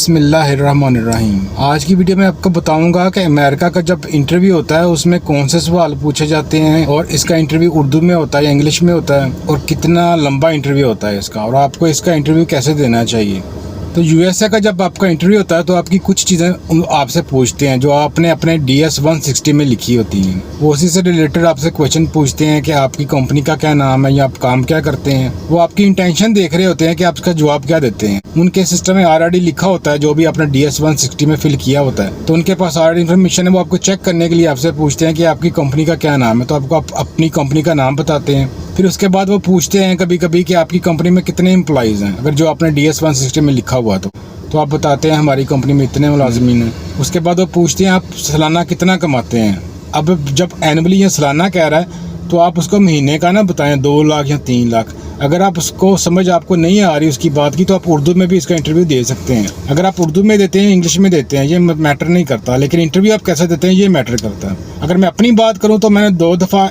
बिस्मिल्लाहिर्रहमानिर्रहीम। आज की वीडियो में आपको बताऊंगा कि अमेरिका का जब इंटरव्यू होता है उसमें कौन से सवाल पूछे जाते हैं और इसका इंटरव्यू उर्दू में होता है या इंग्लिश में होता है और कितना लंबा इंटरव्यू होता है इसका, और आपको इसका इंटरव्यू कैसे देना चाहिए। तो यूएसए का जब आपका इंटरव्यू होता है तो आपकी कुछ चीज़ें आपसे पूछते हैं जो आपने अपने DS 160 में लिखी होती हैं। वो उसी से रिलेटेड आपसे क्वेश्चन पूछते हैं कि आपकी कंपनी का क्या नाम है या आप काम क्या करते हैं। वो आपकी इंटेंशन देख रहे होते हैं कि आप इसका जवाब क्या देते हैं। उनके सिस्टम में ऑलरेडी लिखा होता है जो भी आपने DS 160 में फिल किया होता है, तो उनके पास ऑलरेडी इन्फॉर्मेशन है। वो आपको चेक करने के लिए आपसे पूछते हैं कि आपकी कंपनी का क्या नाम है, तो आपको अपनी कंपनी का नाम बताते हैं। फिर उसके बाद वो पूछते हैं कभी कभी कि आपकी कंपनी में कितने एम्प्लॉइज़ हैं, अगर जो आपने DS 160 में लिखा हुआ तो आप बताते हैं हमारी कंपनी में इतने मुलाजमीन हैं। उसके बाद वो पूछते हैं आप सालाना कितना कमाते हैं। अब जब एनुअली या सालाना कह रहा है तो आप उसको महीने का ना बताएं, 2 लाख या 3 लाख। अगर आप उसको समझ आपको नहीं आ रही उसकी बात की, तो आप उर्दू में भी इसका इंटरव्यू दे सकते हैं। अगर आप उर्दू में देते हैं, इंग्लिश में देते हैं, ये मैटर नहीं करता, लेकिन इंटरव्यू आप कैसे देते हैं ये मैटर करता है। अगर मैं अपनी बात करूं तो मैंने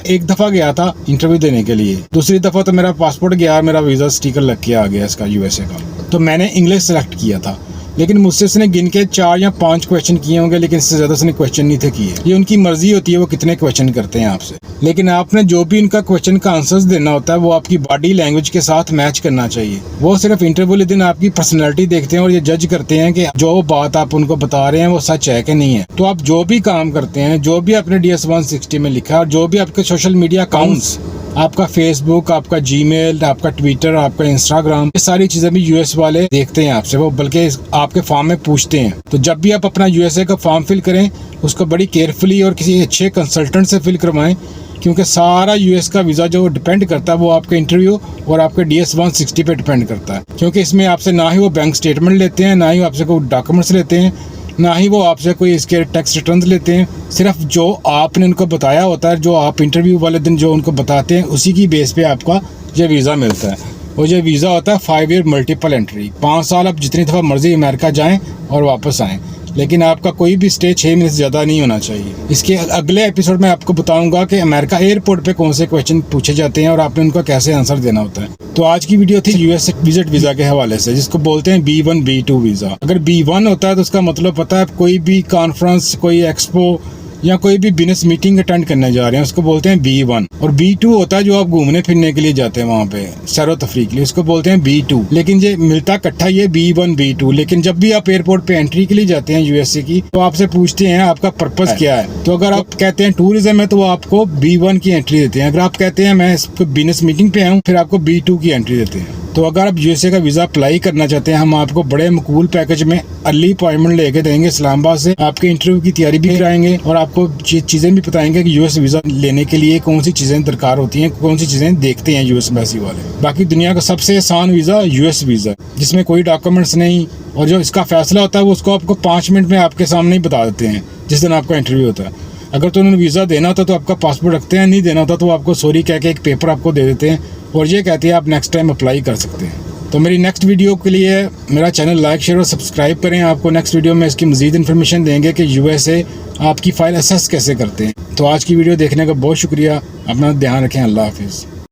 एक दफ़ा गया था इंटरव्यू देने के लिए, दूसरी दफ़ा तो मेरा पासपोर्ट गया, मेरा वीज़ा स्टिकर लग के आ गया इसका यूएसए का, तो मैंने इंग्लिश सेलेक्ट किया था। लेकिन मुझसे उसने गिन के 4 या 5 क्वेश्चन किए होंगे, लेकिन इससे ज़्यादा उसने क्वेश्चन नहीं थे किए। ये उनकी मर्जी होती है वो कितने क्वेश्चन करते हैं आपसे, लेकिन आपने जो भी उनका क्वेश्चन का आंसर्स देना होता है वो आपकी बॉडी लैंग्वेज के साथ मैच करना चाहिए। वो सिर्फ इंटरव्यू वाले दिन आपकी पर्सनैलिटी देखते हैं और ये जज करते हैं कि जो बात आप उनको बता रहे हैं वो सच है कि नहीं है। तो आप जो भी काम करते हैं, जो भी आपने DS 160 में लिखा है और जो भी आपके सोशल मीडिया अकाउंट्स, आपका फेसबुक, आपका जीमेल, आपका ट्विटर, आपका इंस्टाग्राम, ये सारी चीज़ें भी यूएस वाले देखते हैं आपसे, वो बल्कि आपके फॉर्म में पूछते हैं। तो जब भी आप अपना यूएसए का फॉर्म फिल करें उसको बड़ी केयरफुली और किसी अच्छे कंसल्टेंट से फिल करवाएं, क्योंकि सारा यूएस का वीज़ा जो डिपेंड करता है वो आपके इंटरव्यू और आपके DS 160 पे डिपेंड करता है। क्योंकि इसमें आपसे ना ही वो बैंक स्टेटमेंट लेते हैं, ना ही आपसे कोई डॉक्यूमेंट्स लेते हैं, ना ही वो आपसे कोई इसके टैक्स रिटर्न लेते हैं। सिर्फ जो आपने उनको बताया होता है, जो आप इंटरव्यू वाले दिन जो उनको बताते हैं, उसी की बेस पे आपका ये वीज़ा मिलता है। और ये वीज़ा होता है 5 ईयर मल्टीपल एंट्री, 5 साल आप जितनी दफ़ा मर्जी अमेरिका जाएं और वापस आएँ, लेकिन आपका कोई भी स्टे 6 महीने से ज़्यादा नहीं होना चाहिए। इसके अगले एपिसोड में आपको बताऊंगा कि अमेरिका एयरपोर्ट पे कौन से क्वेश्चन पूछे जाते हैं और आपने उनको कैसे आंसर देना होता है। तो आज की वीडियो थी यूएस विजिट वीज़ा के हवाले से, जिसको बोलते हैं B1 B2 वीज़ा। अगर B1 होता है तो उसका मतलब पता है, कोई भी कॉन्फ्रेंस, कोई एक्सपो या कोई भी बिजनेस मीटिंग अटेंड करने जा रहे हैं उसको बोलते हैं B1। और B2 होता है जो आप घूमने फिरने के लिए जाते हैं वहाँ पे सैरो तफरी के लिए, उसको बोलते हैं B2। लेकिन ये मिलता इकट्ठा ये B1 B2। लेकिन जब भी आप एयरपोर्ट पे एंट्री के लिए जाते हैं यूएसए की, तो आपसे पूछते हैं आपका पर्पस क्या है। तो अगर आप कहते हैं टूरिज्म है तो वो आपको B1 की एंट्री देते हैं। अगर आप कहते हैं मैं बिजनेस मीटिंग पे आया हूँ, फिर आपको B2 की एंट्री देते हैं। तो अगर आप यूएसए का वीज़ा अप्लाई करना चाहते हैं, हम आपको बड़े मकबूल पैकेज में अर्ली अपॉइंटमेंट लेके देंगे इस्लामाबाद से, आपके इंटरव्यू की तैयारी भी कराएंगे और आपको चीज़ें भी बताएंगे कि यूएस वीज़ा लेने के लिए कौन सी चीज़ें दरकार होती हैं, कौन सी चीज़ें देखते हैं यूएस एम्बेसी वाले। बाकी दुनिया का सबसे आसान वीज़ा यूएस वीज़ा, जिसमें कोई डॉक्यूमेंट्स नहीं, और जो इसका फैसला होता है वो उसको आपको 5 मिनट में आपके सामने ही बता देते हैं जिस दिन आपका इंटरव्यू होता है। अगर तो उन्होंने वीज़ा देना होता तो आपका पासपोर्ट रखते हैं, नहीं देना होता तो आपको सॉरी कह के एक पेपर आपको दे देते हैं और ये कहते हैं आप नेक्स्ट टाइम अप्लाई कर सकते हैं। तो मेरी नेक्स्ट वीडियो के लिए मेरा चैनल लाइक, शेयर और सब्सक्राइब करें। आपको नेक्स्ट वीडियो में इसकी मज़ीद इन्फॉर्मेशन देंगे कि यूएसए आपकी फ़ाइल असेस कैसे करते हैं। तो आज की वीडियो देखने का बहुत शुक्रिया। अपना ध्यान रखें। अल्लाह हाफिज़।